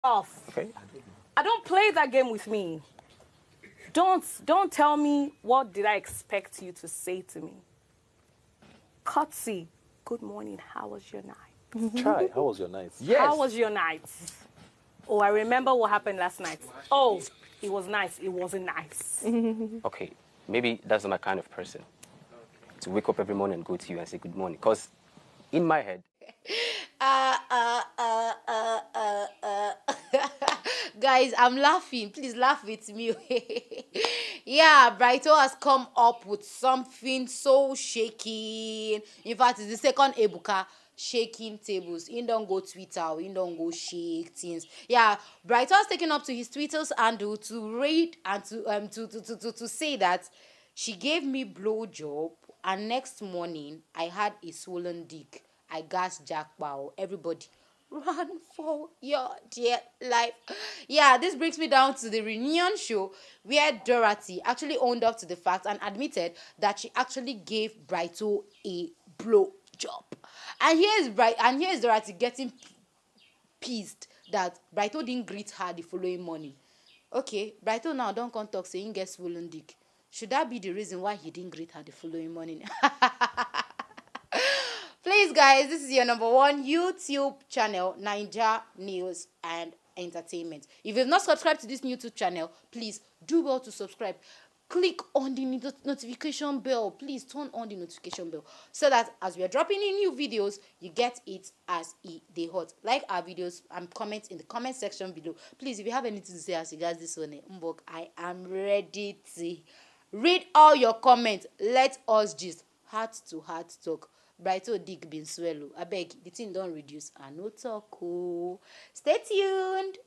off. Okay. I don't play that game with me. Don't tell me what did I expect you to say to me. Kotzi, good morning. How was your night? Try. How was your night? Yes. How was your night? Oh, I remember what happened last night. Oh, it was nice. It wasn't nice. Okay. Maybe that's not my kind of person. To wake up every morning and go to you and say good morning. Because in my head, Guys, I'm laughing. Please laugh with me. Yeah, Brighto has come up with something so shaking. In fact, it's the second Ebuka shaking tables. He don't go Twitter, he don't go shake things. Yeah, Brighto has taken up to his Twitter's handle to read and to say that she gave me blowjob and next morning I had a swollen dick. I gasped jackpot. Everybody run for your dear life. Yeah, this brings me down to the reunion show where Dorathy actually owned up to the fact and admitted that she actually gave Brighto a blow job. And here's Dorathy getting pissed that Brighto didn't greet her the following morning. Okay, Brighto now don't come talk saying get swollen dick. Should that be the reason why he didn't greet her the following morning? Please, guys, this is your #1 YouTube channel, NAIJA News and Entertainment. If you've not subscribed to this YouTube channel, please do well to subscribe. Click on the notification bell. Please turn on the notification bell so that as we are dropping in new videos, you get it as they hot. Like our videos and comment in the comment section below. Please, if you have anything to say as regards this one, I am ready to read all your comments. Let us just heart to heart talk. Brighto dick been swallow. I beg the thing don't reduce. I no talk. Stay tuned.